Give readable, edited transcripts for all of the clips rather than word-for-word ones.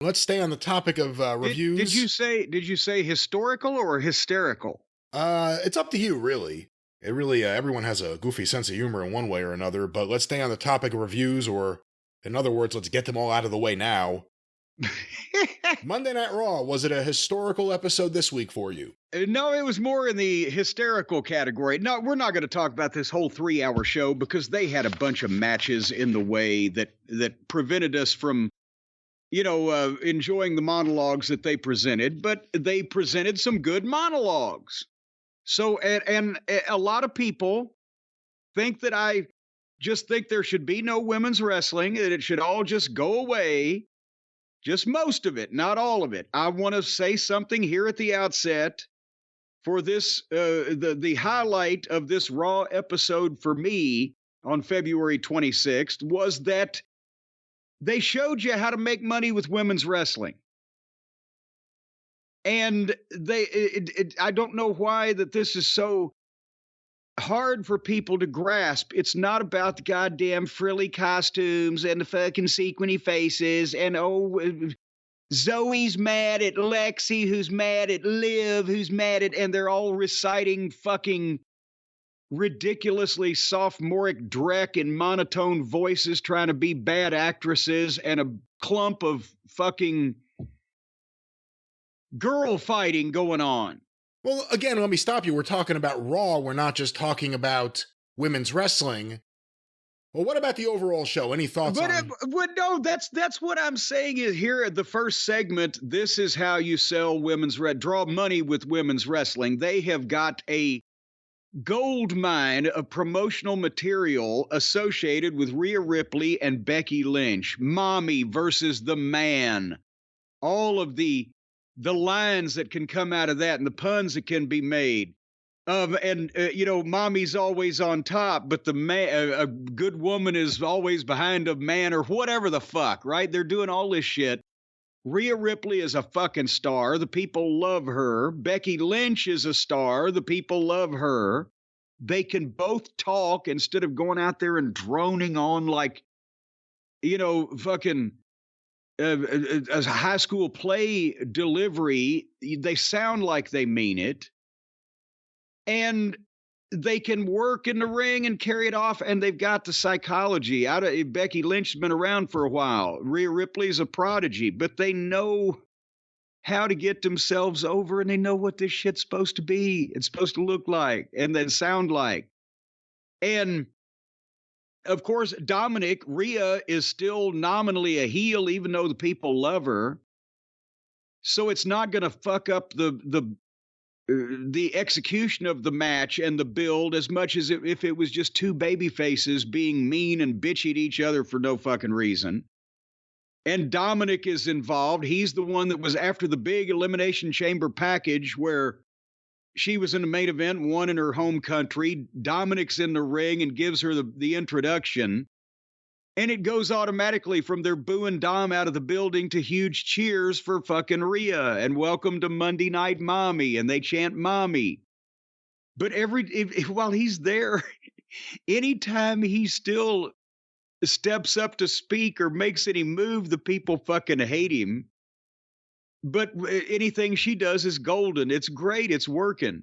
Let's stay on the topic of reviews. Did you say historical or hysterical? It's up to you, really. It really, everyone has a goofy sense of humor in one way or another, but let's stay on the topic of reviews, or in other words, let's get them all out of the way now. Monday Night Raw, was it a historical episode this week for you? No, it was more in the hysterical category. No, we're not going to talk about this whole 3-hour show because they had a bunch of matches in the way that prevented us from, enjoying the monologues that they presented. But they presented some good monologues. So, and a lot of people think that I just think there should be no women's wrestling, that it should all just go away. Just most of it, not all of it. I want to say something here at the outset for this, the highlight of this Raw episode for me on February 26th was that they showed you how to make money with women's wrestling. And I don't know why that this is so hard for people to grasp. It's not about the goddamn frilly costumes and the fucking sequiny faces and Zoe's mad at Lexi, who's mad at Liv, who's mad at, and they're all reciting fucking ridiculously sophomoric dreck and monotone voices trying to be bad actresses, and a clump of fucking girl fighting going on. Well, again, let me stop you. We're talking about Raw. We're not just talking about women's wrestling. Well, what about the overall show? Any thoughts on? But no, that's what I'm saying is here at the first segment. This is how you sell draw money with women's wrestling. They have got a gold mine of promotional material associated with Rhea Ripley and Becky Lynch. Mommy versus the man. All of the lines that can come out of that and the puns that can be made. Mommy's always on top, but the man, a good woman is always behind a man, or whatever the fuck, right? They're doing all this shit. Rhea Ripley is a fucking star. The people love her. Becky Lynch is a star. The people love her. They can both talk instead of going out there and droning on like, fucking as a high school play delivery. They sound like they mean it. And they can work in the ring and carry it off, and they've got the psychology. Becky Lynch has been around for a while. Rhea Ripley's a prodigy, but they know how to get themselves over, and they know what this shit's supposed to be. It's supposed to look like and then sound like. And, of course, Rhea is still nominally a heel, even though the people love her. So it's not going to fuck up the execution of the match and the build as much as if it was just two baby faces being mean and bitchy to each other for no fucking reason. And Dominic is involved. He's the one that was after the big Elimination Chamber package where she was in the main event, won in her home country. Dominic's in the ring and gives her the introduction. And it goes automatically from their booing Dom out of the building to huge cheers for fucking Rhea and welcome to Monday Night Mommy, and they chant Mommy. But while he's there, anytime he still steps up to speak or makes any move, the people fucking hate him. But anything she does is golden. It's great. It's working.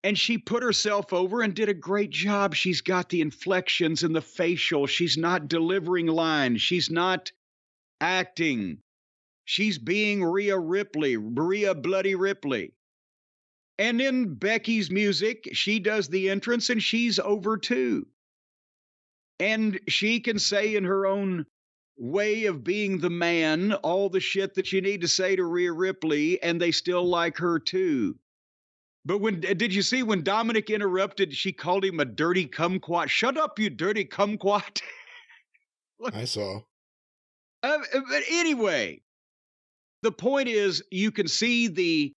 And she put herself over and did a great job. She's got the inflections and the facial. She's not delivering lines. She's not acting. She's being Rhea Bloody Ripley. And in Becky's music, she does the entrance and she's over too. And she can say in her own way of being the man all the shit that you need to say to Rhea Ripley, and they still like her too. But did you see when Dominic interrupted, she called him a dirty kumquat? Shut up, you dirty kumquat. I saw. But anyway, the point is you can see the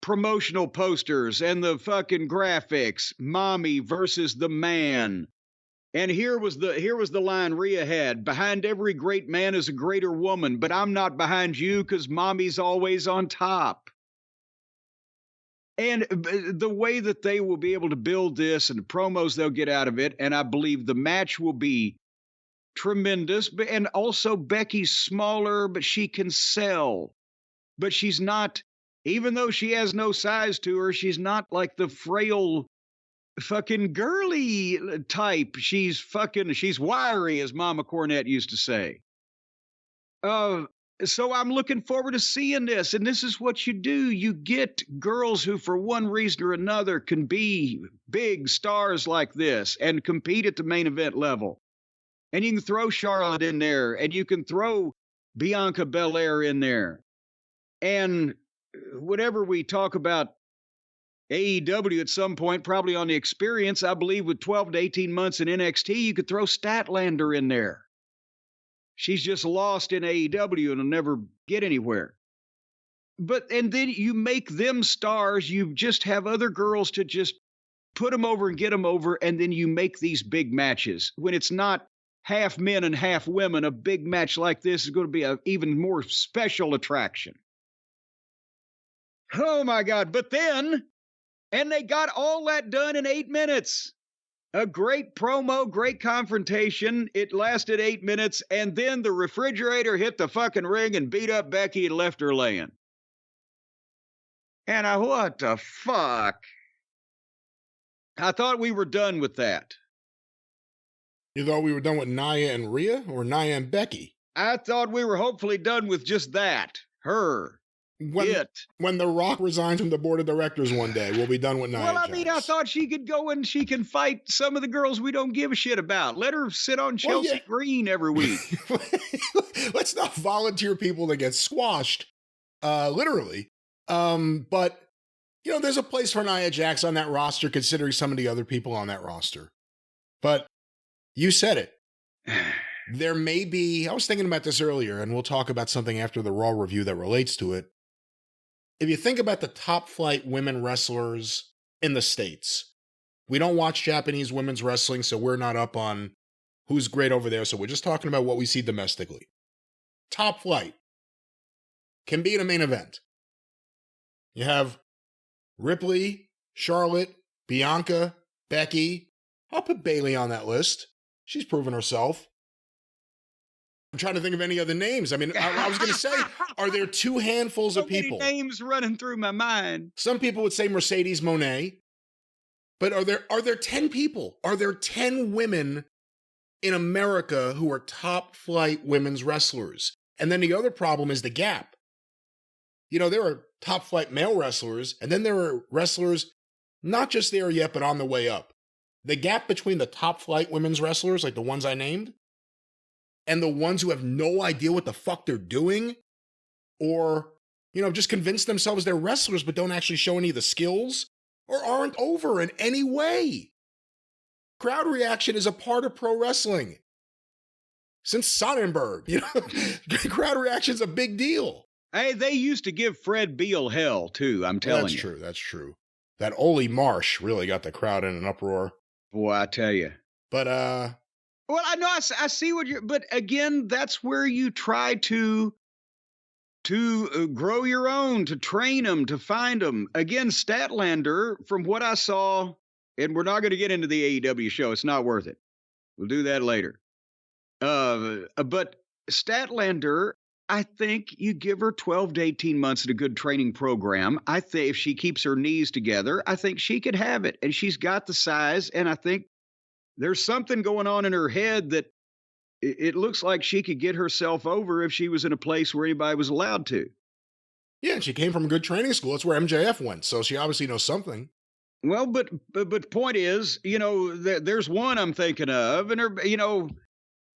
promotional posters and the fucking graphics, Mommy versus the man. And here was the line Rhea had: behind every great man is a greater woman, but I'm not behind you because Mommy's always on top. And the way that they will be able to build this and the promos they'll get out of it, and I believe the match will be tremendous, and also Becky's smaller, but she can sell. But she's not, even though she has no size to her, she's not like the frail fucking girly type. She's wiry, as Mama Cornette used to say. So I'm looking forward to seeing this. And this is what you do. You get girls who, for one reason or another, can be big stars like this and compete at the main event level. And you can throw Charlotte in there, and you can throw Bianca Belair in there. And whatever we talk about AEW at some point, probably on the experience, I believe with 12 to 18 months in NXT, you could throw Statlander in there. She's just lost in AEW and will never get anywhere. And then you make them stars. You just have other girls to just put them over and get them over, and then you make these big matches. When it's not half men and half women, a big match like this is going to be an even more special attraction. Oh, my God. But then, and they got all that done in 8 minutes. A great promo, great confrontation. It lasted 8 minutes, and then the refrigerator hit the fucking ring and beat up Becky and left her laying. And what the fuck? I thought we were done with that. You thought we were done with Nia and Rhea, or Nia and Becky? I thought we were hopefully done with just that. Her. When The Rock resigns from the board of directors one day, we'll be done with Nia Jax. I thought she could go and she can fight some of the girls we don't give a shit about. Let her sit on Chelsea Green every week. Let's not volunteer people to get squashed, literally. But, there's a place for Nia Jax on that roster, considering some of the other people on that roster. But you said it. There may be, I was thinking about this earlier, and we'll talk about something after the Raw review that relates to it. If you think about the top flight women wrestlers in the States, we don't watch Japanese women's wrestling, so we're not up on who's great over there. So we're just talking about what we see domestically. Top flight can be in a main event. You have Ripley, Charlotte, Bianca, Becky. I'll put Bayley on that list. She's proven herself. I'm trying to think of any other names. I mean, I was going to say, are there two handfuls of people? Many names running through my mind. Some people would say Mercedes Moné. But are there 10 people? Are there 10 women in America who are top flight women's wrestlers? And then the other problem is the gap. There are top flight male wrestlers, and then there are wrestlers not just there yet, but on the way up. The gap between the top flight women's wrestlers, like the ones I named, and the ones who have no idea what the fuck they're doing, or, just convince themselves they're wrestlers but don't actually show any of the skills, or aren't over in any way. Crowd reaction is a part of pro wrestling. Since Sonnenberg, crowd reaction is a big deal. Hey, they used to give Fred Beal hell, too, I'm telling you. That's true. That Ole Marsh really got the crowd in an uproar. Boy, I tell you. But, well, I know, I see what you're, but again, that's where you try to grow your own, to train them, to find them. Again, Statlander, from what I saw, and we're not going to get into the AEW show, it's not worth it. We'll do that later. But Statlander, I think you give her 12 to 18 months at a good training program. I think if she keeps her knees together, I think she could have it. And she's got the size, and I think there's something going on in her head that it looks like she could get herself over if she was in a place where anybody was allowed to. Yeah, and she came from a good training school. That's where MJF went, so she obviously knows something. Well, but point is, there's one I'm thinking of, and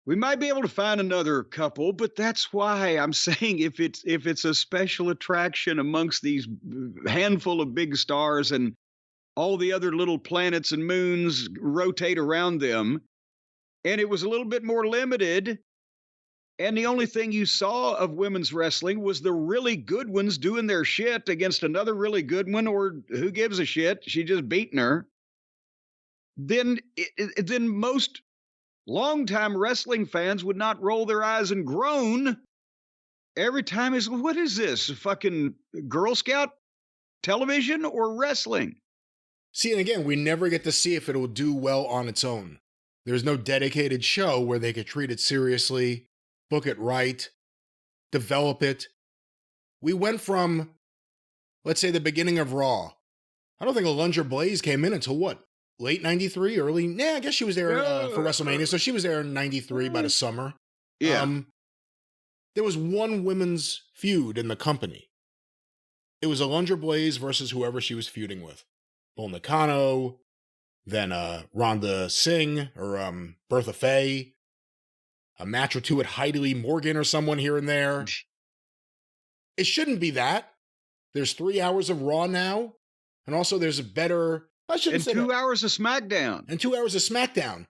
we might be able to find another couple, but that's why I'm saying if it's a special attraction amongst these handful of big stars and all the other little planets and moons rotate around them, and it was a little bit more limited, and the only thing you saw of women's wrestling was the really good ones doing their shit against another really good one, or who gives a shit, she just beating her, then most longtime wrestling fans would not roll their eyes and groan every time. What is this, fucking Girl Scout television or wrestling? See, and again, we never get to see if it'll do well on its own. There's no dedicated show where they could treat it seriously, book it right, develop it. We went from, let's say, the beginning of Raw. I don't think Alundra Blaze came in until what? Late 93, early? I guess she was there for WrestleMania, so she was there in 93 by the summer. Yeah. There was one women's feud in the company. It was Alundra Blaze versus whoever she was feuding with. Bull Nakano, then Rhonda Singh, or Bertha Faye, a match or two at Heidi Lee Morgan or someone here and there. It shouldn't be that. There's 3 hours of Raw now, and also there's a better... I shouldn't say 2 hours of SmackDown. And 2 hours of SmackDown.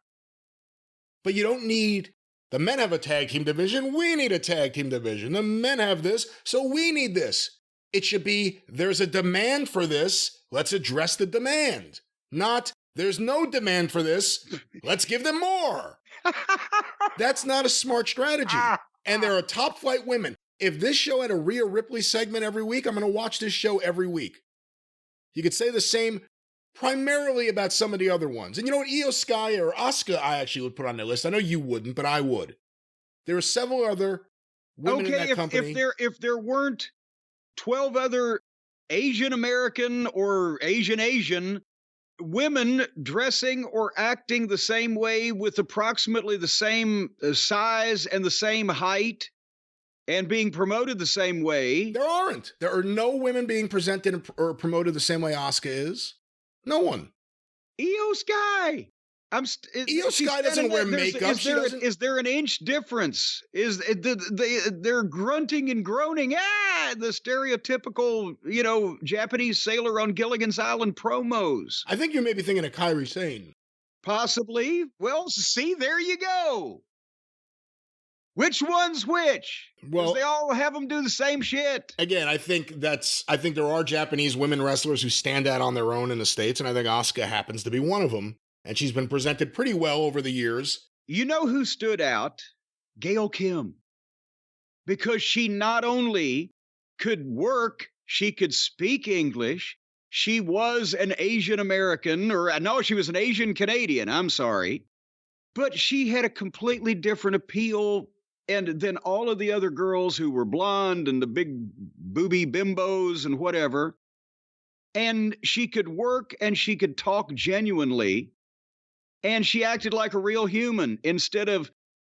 But you don't need... The men have a tag team division, we need a tag team division. The men have this, so we need this. It should be, there's a demand for this, let's address the demand. Not, there's no demand for this, let's give them more. That's not a smart strategy. And there are top flight women. If this show had a Rhea Ripley segment every week, I'm going to watch this show every week. You could say the same primarily about some of the other ones. And you know what, Io Sky or Asuka I actually would put on the list. I know you wouldn't, but I would. There are several other women in that company. If there weren't 12 other Asian American or Asian women dressing or acting the same way with approximately the same size and the same height and being promoted the same way. There aren't. There are no women being presented or promoted the same way Asuka is. No one. Io Sky. Io Sky doesn't wear makeup. Is there an inch difference? They're grunting and groaning? The stereotypical, Japanese sailor on Gilligan's Island promos. I think you're maybe thinking of Kairi Sane. Possibly. Well, see, there you go. Which one's which? Well, they all have them do the same shit. Again, I think there are Japanese women wrestlers who stand out on their own in the States, and I think Asuka happens to be one of them. And she's been presented pretty well over the years. You know who stood out? Gail Kim. Because she not only could work, she could speak English. She was an Asian American, she was an Asian Canadian, I'm sorry. But she had a completely different appeal than all of the other girls who were blonde and the big booby bimbos and whatever. And she could work and she could talk genuinely. And she acted like a real human instead of,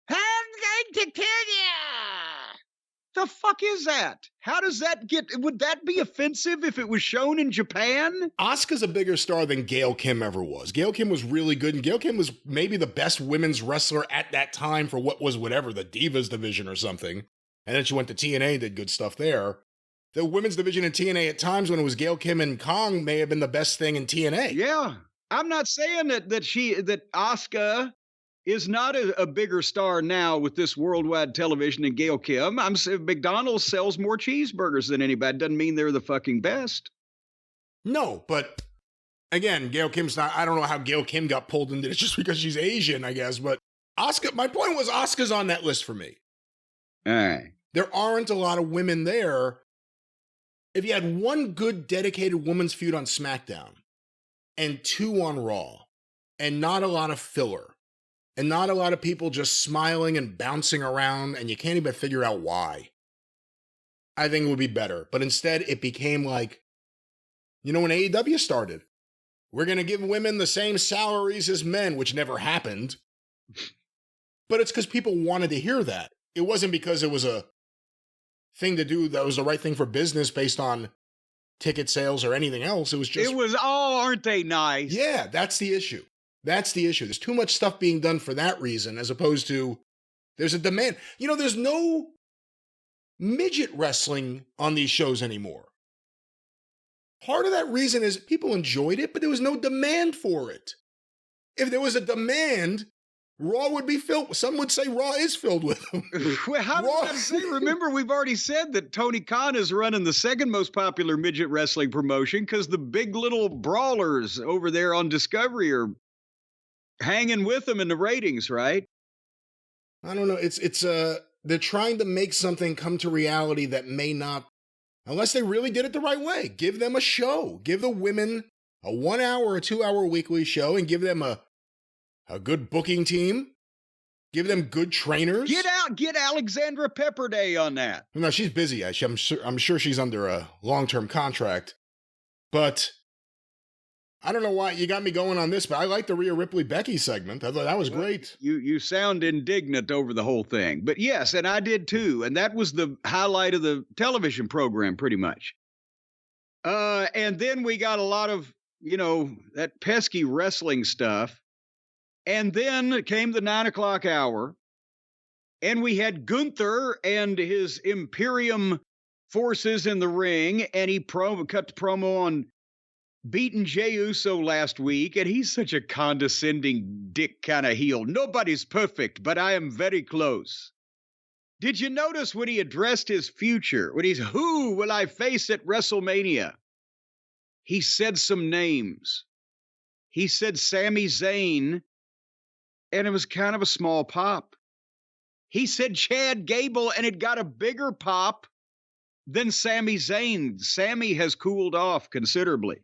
I'm going to kill you. The fuck is that? How does that would that be offensive if it was shown in Japan? Asuka's a bigger star than Gail Kim ever was. Gail Kim was really good, and Gail Kim was maybe the best women's wrestler at that time for what was whatever, the Divas division or something. And then she went to TNA and did good stuff there. The women's division in TNA at times when it was Gail Kim and Kong may have been the best thing in TNA. Yeah. I'm not saying that Asuka is not a bigger star now with this worldwide television than Gail Kim. I'm saying McDonald's sells more cheeseburgers than anybody. Doesn't mean they're the fucking best. No, but again, Gail Kim's not. I don't know how Gail Kim got pulled into this just because she's Asian, I guess. But Asuka, my point was Asuka's on that list for me. All right. There aren't a lot of women there. If you had one good dedicated women's feud on SmackDown, and 2 on Raw, and not a lot of filler, and not a lot of people just smiling and bouncing around, and you can't even figure out why. I think it would be better. But instead, it became like, when AEW started, we're going to give women the same salaries as men, which never happened. But it's because people wanted to hear that. It wasn't because it was a thing to do that was the right thing for business based on ticket sales or anything else. It was aren't they nice? Yeah, that's the issue. There's too much stuff being done for that reason, as opposed to there's a demand. There's no midget wrestling on these shows anymore. Part of that reason is people enjoyed it, but there was no demand for it. If there was a demand, Raw would be filled. Some would say Raw is filled with them. Well, how did I say? Remember, we've already said that Tony Khan is running the second most popular midget wrestling promotion because the big little brawlers over there on Discovery are hanging with them in the ratings, right? I don't know. It's they're trying to make something come to reality that may not, unless they really did it the right way. Give them a show. Give the women a 1 hour or 2 hour weekly show and give them a a good booking team. Give them good trainers. Get Alexandra Pepperday on that. No, she's busy. I'm sure she's under a long-term contract. But I don't know why you got me going on this, but I like the Rhea Ripley Becky segment. I thought that was great. You sound indignant over the whole thing. But yes, and I did too. And that was the highlight of the television program, pretty much. And then we got a lot of, that pesky wrestling stuff. And then came the 9 o'clock hour. And we had Gunther and his Imperium forces in the ring. And he cut the promo on beating Jey Uso last week, and he's such a condescending dick kind of heel. Nobody's perfect, but I am very close. Did you notice when he addressed his future, who will I face at WrestleMania? He said some names. He said Sami Zayn, and it was kind of a small pop. He said Chad Gable, and it got a bigger pop than Sami Zayn. Sami has cooled off considerably.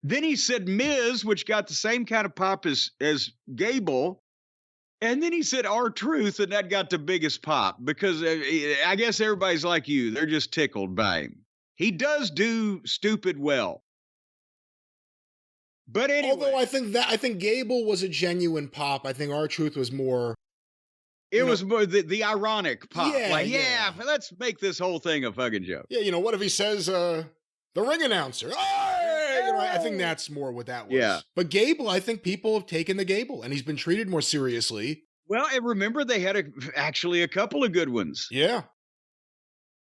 Then he said Miz, which got the same kind of pop as Gable. And then he said R-Truth, and that got the biggest pop because I guess everybody's like you. They're just tickled by him. He does do stupid well. But anyway. Although I think Gable was a genuine pop. I think R-Truth was more. It was more the ironic pop. Yeah, let's make this whole thing a fucking joke. Yeah, what if he says the ring announcer? I think that's more what that was. Yeah. But Gable, I think people have taken the Gable, and he's been treated more seriously. Well, and remember, they had actually a couple of good ones. Yeah.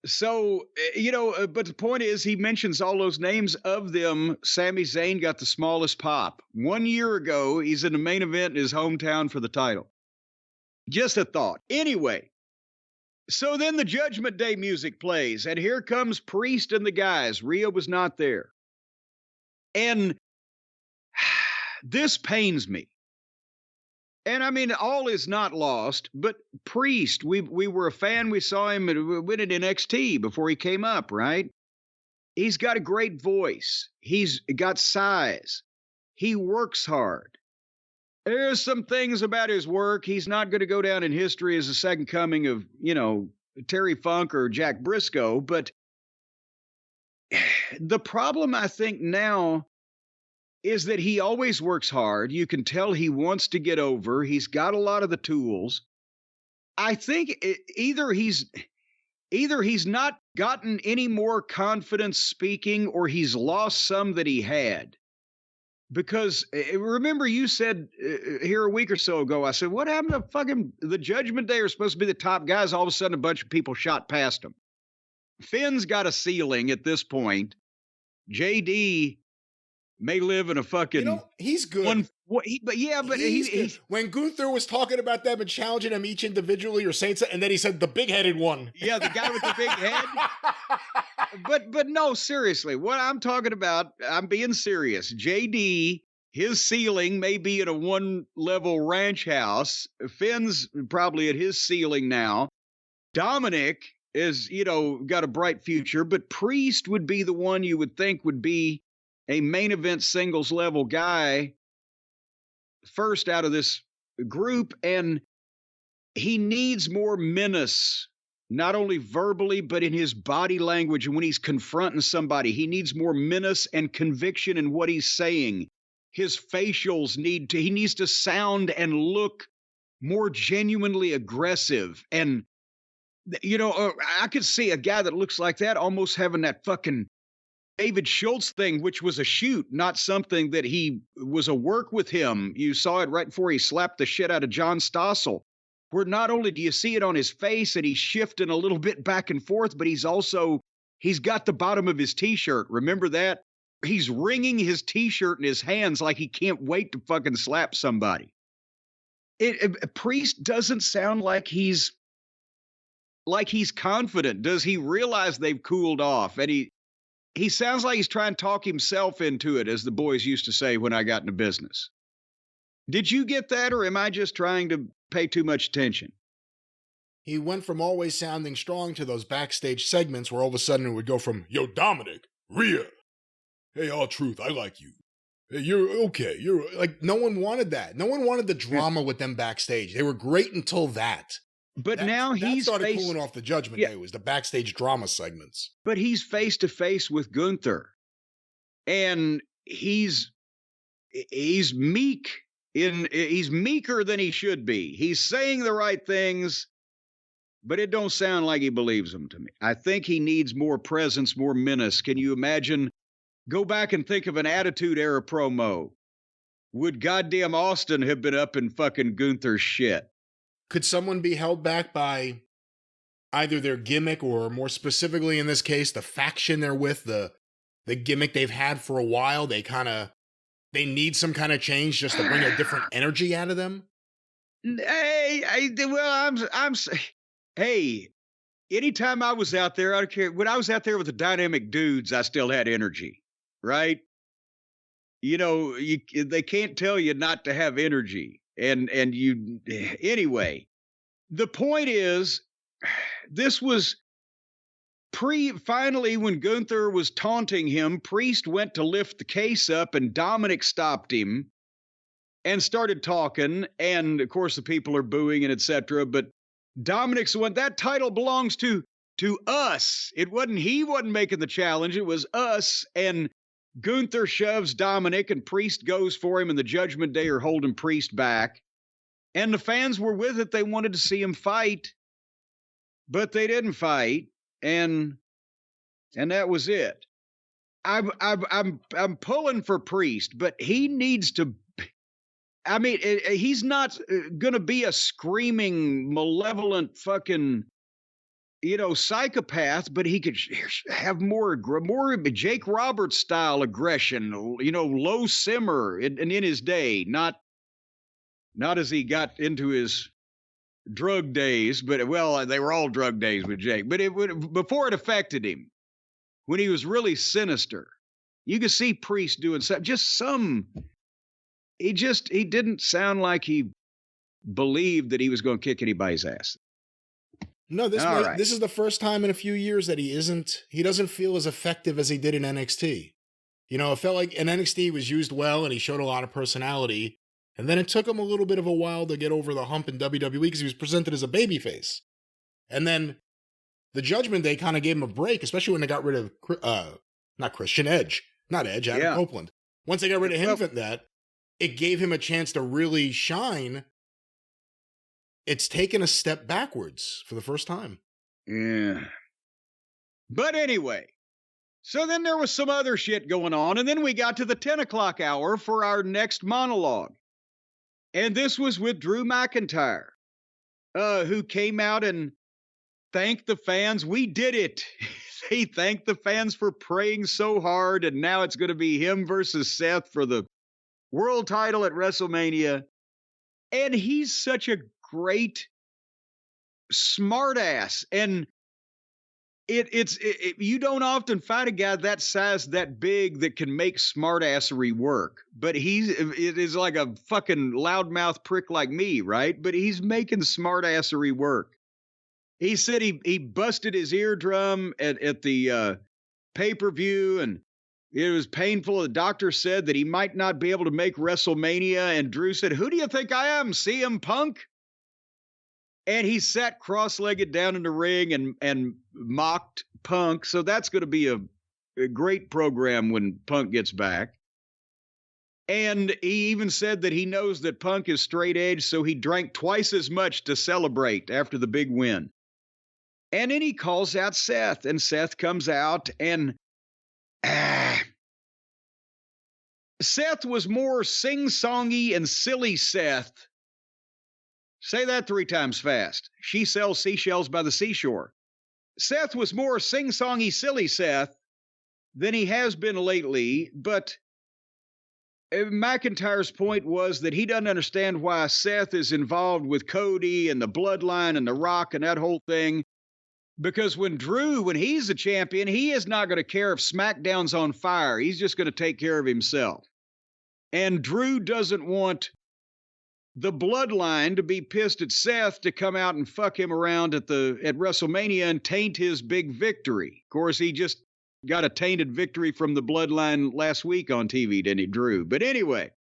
So, but the point is, he mentions all those names. Of them, Sami Zayn got the smallest pop. 1 year ago, he's in the main event in his hometown for the title. Just a thought. Anyway, so then the Judgment Day music plays, and here comes Priest and the guys. Rhea was not there. And this pains me. And I mean, all is not lost, but Priest, we were a fan. We saw him win at NXT before he came up, right? He's got a great voice. He's got size. He works hard. There's some things about his work. He's not going to go down in history as the second coming of, Terry Funk or Jack Briscoe, but the problem, I think, now is that he always works hard. You can tell he wants to get over. He's got a lot of the tools. I think either he's not gotten any more confidence speaking or he's lost some that he had. Because remember you said here a week or so ago, I said, what happened to fucking the Judgment Day are supposed to be the top guys. All of a sudden, a bunch of people shot past him. Finn's got a ceiling at this point. JD may live in a fucking. He's good. He's when Gunther was talking about them and challenging them each individually or saying something, and then he said the big-headed one. Yeah, the guy with the big head. But no, seriously, what I'm talking about, I'm being serious. JD, his ceiling may be in a one-level ranch house. Finn's probably at his ceiling now. Dominic is, got a bright future, but Priest would be the one you would think would be a main event singles level guy first out of this group. And he needs more menace, not only verbally, but in his body language. And when he's confronting somebody, he needs more menace and conviction in what he's saying. His facials he needs to sound and look more genuinely aggressive. And I could see a guy that looks like that almost having that fucking David Schultz thing, which was a shoot, not something that he was a work with him. You saw it right before he slapped the shit out of John Stossel, where not only do you see it on his face and he's shifting a little bit back and forth, but he's got the bottom of his T-shirt. Remember that? He's wringing his T-shirt in his hands like he can't wait to fucking slap somebody. Priest doesn't sound like he's confident. Does he realize they've cooled off? And he sounds like he's trying to talk himself into it, as the boys used to say when I got into business. Did you get that, or am I just trying to pay too much attention? He went from always sounding strong to those backstage segments where all of a sudden it would go from, yo, Dominic, Rhea, hey, R-Truth, I like you. You're okay. You're like, no one wanted that. No one wanted the drama with them backstage. They were great until that. But now That he's started cooling off the Judgment Day, was the backstage drama segments. But he's face to face with Gunther, and he's meek. He's meeker than he should be. He's saying the right things, but it don't sound like he believes them to me. I think he needs more presence, more menace. Can you imagine? Go back and think of an Attitude Era promo. Would goddamn Austin have been up in fucking Gunther's shit? Could someone be held back by either their gimmick or, more specifically in this case, the faction they're with, the gimmick they've had for a while? They need some kind of change just to bring a different energy out of them? Hey, anytime I was out there, I don't care. When I was out there with the dynamic dudes, I still had energy, right? You know, they can't tell you not to have energy. Anyway, the point is, this was finally when Gunther was taunting him, Priest went to lift the case up and Dominic stopped him and started talking. And of course the people are booing and etc. But Dominic's the one, that title belongs to us. He wasn't making the challenge. It was us. And Gunther shoves Dominic and Priest goes for him, and the Judgment Day are holding Priest back. And the fans were with it. They wanted to see him fight, but they didn't fight. And that was it. I'm pulling for Priest, but he needs to. I mean, he's not going to be a screaming, malevolent fucking, psychopath, but he could have more Jake Roberts style aggression, low simmer in his day, not as he got into his drug days, but well, they were all drug days with Jake, but before it affected him, when he was really sinister, you could see Priest doing he didn't sound like he believed that he was going to kick anybody's ass. No, this is the first time in a few years that he doesn't feel as effective as he did in NXT. It felt like in NXT he was used well and he showed a lot of personality. And then it took him a little bit of a while to get over the hump in WWE because he was presented as a babyface. And then the Judgment Day kind of gave him a break, especially when they got rid of, Adam Copeland. Once they got rid of him from that, it gave him a chance to really shine. It's taken a step backwards for the first time. Yeah. But anyway, so then there was some other shit going on, and then we got to the 10 o'clock hour for our next monologue. And this was with Drew McIntyre, who came out and thanked the fans. We did it. He thanked the fans for praying so hard, and now it's going to be him versus Seth for the world title at WrestleMania. And he's such a great smartass. And you don't often find a guy that size, that big, that can make smartassery work. But it is like a fucking loudmouth prick like me, right? But he's making smartassery work. He said he busted his eardrum at the pay-per-view, and it was painful. The doctor said that he might not be able to make WrestleMania, and Drew said, "Who do you think I am, CM Punk?" And he sat cross-legged down in the ring and mocked Punk. So that's going to be a great program when Punk gets back. And he even said that he knows that Punk is straight edge, so he drank twice as much to celebrate after the big win. And then he calls out Seth, and Seth comes out, and Seth was more sing-songy and silly Seth. Say that 3 times fast. She sells seashells by the seashore. Seth was more sing-songy, silly Seth than he has been lately, but McIntyre's point was that he doesn't understand why Seth is involved with Cody and the Bloodline and The Rock and that whole thing, because when he's the champion, he is not going to care if SmackDown's on fire. He's just going to take care of himself. And Drew doesn't want the Bloodline to be pissed at Seth to come out and fuck him around at WrestleMania and taint his big victory. Of course, he just got a tainted victory from the bloodline last week on TV, didn't he, Drew? But anyway,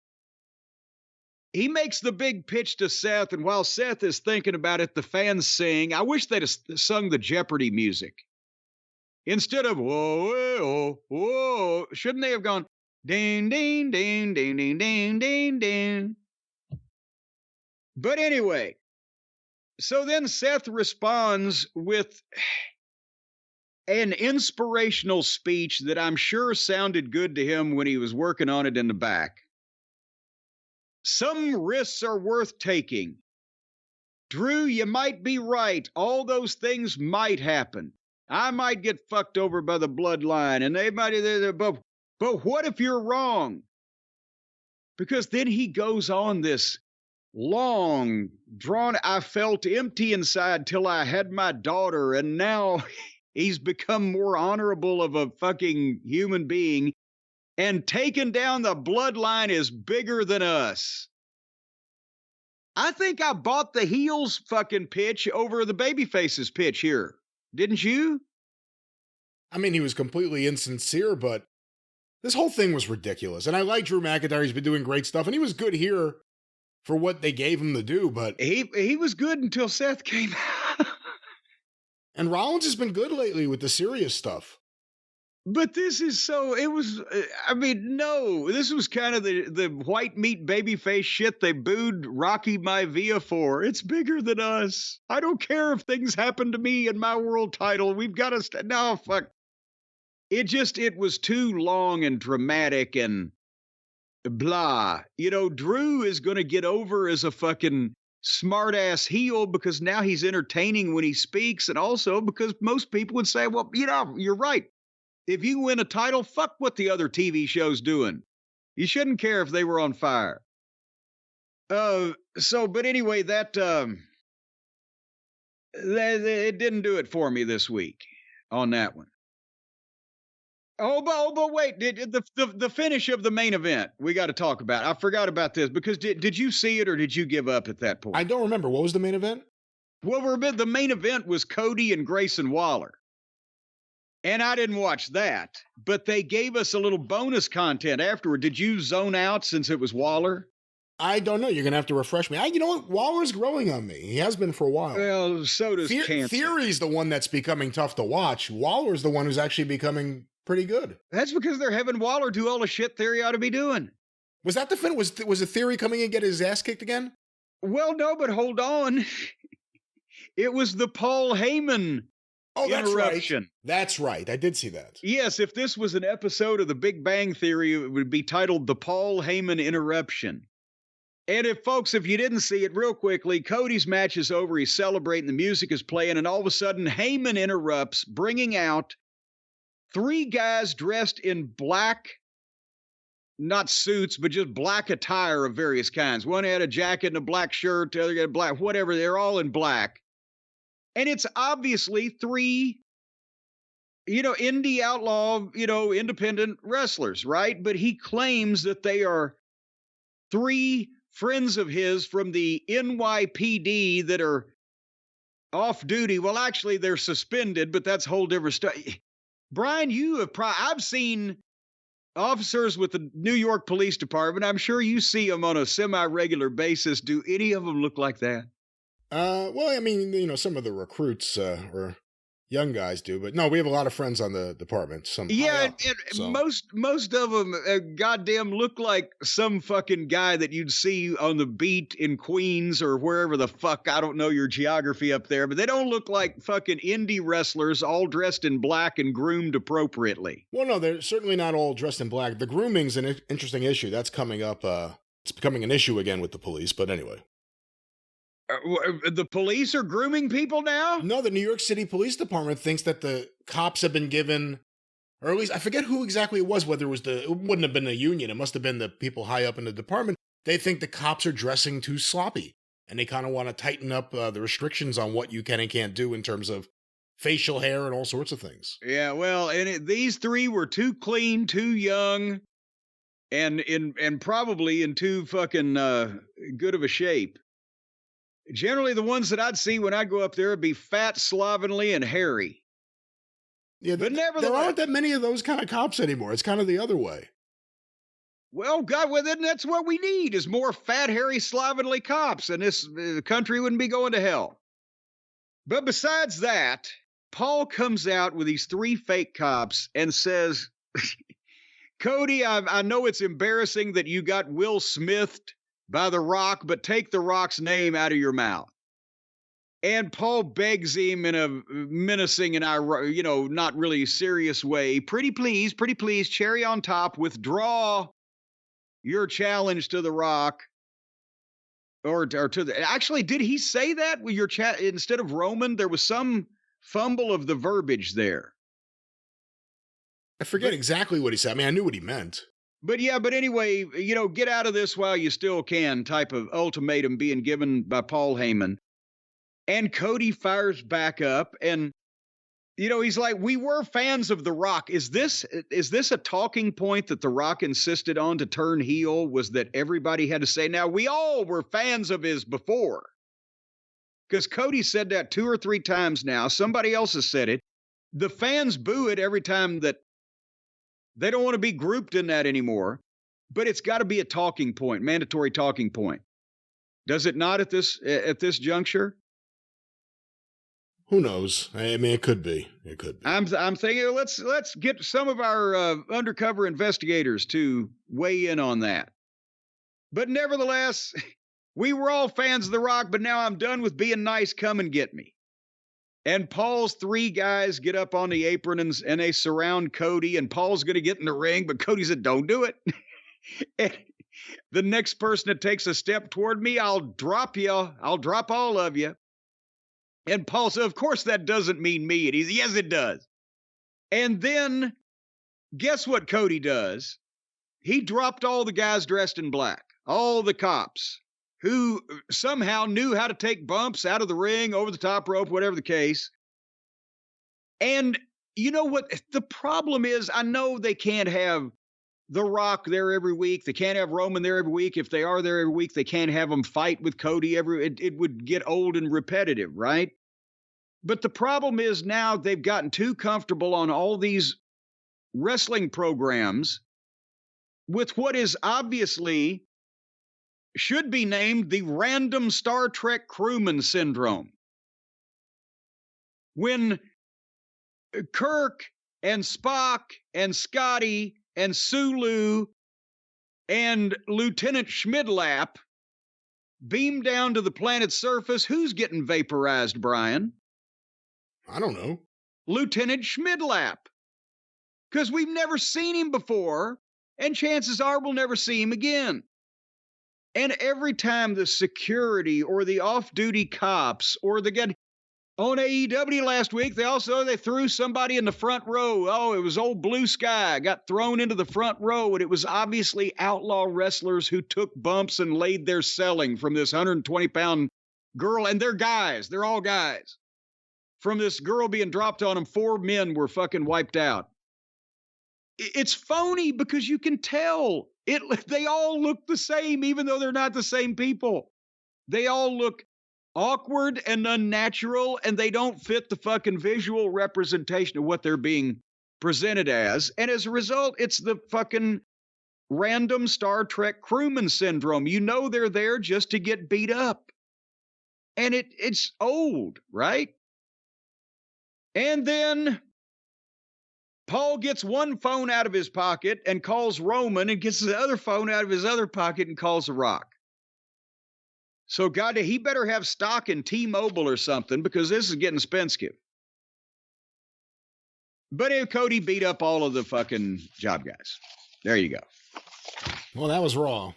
he makes the big pitch to Seth, and while Seth is thinking about it, the fans sing. I wish they'd have sung the Jeopardy music. Instead of, whoa, whoa, whoa, shouldn't they have gone, ding, ding, ding, ding, ding, ding, ding, ding. But anyway, so then Seth responds with an inspirational speech that I'm sure sounded good to him when he was working on it in the back. Some risks are worth taking. Drew, you might be right. All those things might happen. I might get fucked over by the bloodline, and they might, but what if you're wrong? Because then he goes on this long, drawn, I felt empty inside till I had my daughter, and now he's become more honorable of a fucking human being, and taking down the bloodline is bigger than us. I think I bought the heels fucking pitch over the babyface's pitch here. Didn't you? I mean, he was completely insincere, but this whole thing was ridiculous. And I like Drew McIntyre. He's been doing great stuff, and he was good here for what they gave him to do, but he was good until Seth came out. And Rollins has been good lately with the serious stuff. But this is so, it was, I mean, no, this was kind of the white meat babyface shit they booed Rocky Maivia for. It's bigger than us. I don't care if things happen to me in my world title. We've got to, no, fuck. It was too long and dramatic and blah. You know, Drew is going to get over as a fucking smart-ass heel because now he's entertaining when he speaks, and also because most people would say, well, you know, you're right. If you win a title, fuck what the other TV show's doing. You shouldn't care if they were on fire. But anyway, that it didn't do it for me this week on that one. But wait, the finish of the main event we got to talk about. I forgot about this because did you see it or did you give up at that point? I don't remember. What was the main event? Well, the main event was Cody and Grayson Waller. And I didn't watch that, but they gave us a little bonus content afterward. Did you zone out since it was Waller? I don't know. You're going to have to refresh me. You know what? Waller's growing on me. He has been for a while. Well, so does cancer. Theory's the one that's becoming tough to watch. Waller's the one who's actually becoming pretty good. That's because they're having Waller do all the shit Theory ought to be doing. Was that the fin? Was the Theory coming and get his ass kicked again? Well, no, but hold on. It was the Paul Heyman interruption. That's right. I did see that. Yes, if this was an episode of The Big Bang Theory, it would be titled The Paul Heyman Interruption. And if you didn't see it real quickly, Cody's match is over. He's celebrating. The music is playing. And all of a sudden, Heyman interrupts, bringing out 3 guys dressed in black, not suits, but just black attire of various kinds. One had a jacket and a black shirt. The other had black, whatever. They're all in black. And it's obviously 3, indie outlaw, independent wrestlers, right? But he claims that they are 3 friends of his from the NYPD that are off duty. Well, actually, they're suspended, but that's a whole different story. Brian, I've seen officers with the New York Police Department. I'm sure you see them on a semi-regular basis. Do any of them look like that? Well, I mean, some of the recruits or young guys do, but no, we have a lot of friends on the department. Most of them goddamn look like some fucking guy that you'd see on the beat in Queens or wherever the fuck. I don't know your geography up there, but they don't look like fucking indie wrestlers all dressed in black and groomed appropriately. Well, no, they're certainly not all dressed in black. The grooming's an interesting issue. That's coming up. It's becoming an issue again with the police, but anyway. The police are grooming people now? No, the New York City Police Department thinks that the cops have been given, or at least I forget who exactly it was, whether it wouldn't have been the union. It must have been the people high up in the department. They think the cops are dressing too sloppy, and they kind of want to tighten up the restrictions on what you can and can't do in terms of facial hair and all sorts of things. Yeah, well, these 3 were too clean, too young, and probably in too fucking good of a shape. Generally, the ones that I'd see when I go up there would be fat, slovenly, and hairy. Yeah, but there nevertheless, aren't that many of those kind of cops anymore. It's kind of the other way. well, God, well, then that's what we need is more fat, hairy, slovenly cops, and this country wouldn't be going to hell. But besides that, Paul comes out with these 3 fake cops and says, Cody, I know it's embarrassing that you got Will Smithed by The Rock, but take The Rock's name out of your mouth. And Paul begs him in a menacing and, not really serious way, pretty please, cherry on top, withdraw your challenge to The Rock. Or to the, actually, did he say that with your chat instead of Roman? There was some fumble of the verbiage there. I forget exactly what he said. I mean, I knew what he meant. But anyway, get out of this while you still can type of ultimatum being given by Paul Heyman. And Cody fires back up and, he's like, we were fans of The Rock. Is this a talking point that The Rock insisted on to turn heel, was that everybody had to say, now we all were fans of his before? Because Cody said that 2 or 3 times now. Somebody else has said it. The fans boo it every time that they don't want to be grouped in that anymore. But it's got to be a talking point, mandatory talking point. Does it not at this juncture? Who knows? I mean, it could be. It could be. I'm thinking let's get some of our undercover investigators to weigh in on that. But nevertheless, we were all fans of The Rock, but now I'm done with being nice. Come and get me. And Paul's 3 guys get up on the apron and they surround Cody, and Paul's going to get in the ring, but Cody said, don't do it. And the next person that takes a step toward me, I'll drop you. I'll drop all of you. And Paul said, of course that doesn't mean me. And he's, yes, it does. And then guess what Cody does? He dropped all the guys dressed in black, all the cops who somehow knew how to take bumps out of the ring, over the top rope, whatever the case. And you know what? The problem is, I know they can't have The Rock there every week. They can't have Roman there every week. If they are there every week, they can't have them fight with Cody it would get old and repetitive, right? But the problem is now they've gotten too comfortable on all these wrestling programs with what is obviously should be named the random Star Trek crewman syndrome. When Kirk and Spock and Scotty and Sulu and Lieutenant Schmidlap beam down to the planet's surface, who's getting vaporized, Brian? I don't know. Lieutenant Schmidlap. Because we've never seen him before, and chances are we'll never see him again. And every time the security or the off-duty cops or the guy on AEW last week, they threw somebody in the front row. Oh, it was old Blue Sky got thrown into the front row, and it was obviously outlaw wrestlers who took bumps and laid their selling from this 120-pound girl. And they're guys. They're all guys. From this girl being dropped on them, 4 men were fucking wiped out. It's phony because you can tell. They all look the same, even though they're not the same people. They all look awkward and unnatural, and they don't fit the fucking visual representation of what they're being presented as. And as a result, it's the fucking random Star Trek crewman syndrome. You know they're there just to get beat up. And it's old, right? And then Paul gets one phone out of his pocket and calls Roman, and gets the other phone out of his other pocket and calls The Rock. So he better have stock in T-Mobile or something, because this is getting expensive. But Cody beat up all of the fucking job guys. There you go. Well, that was raw.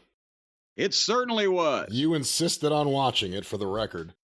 It certainly was. You insisted on watching it, for the record.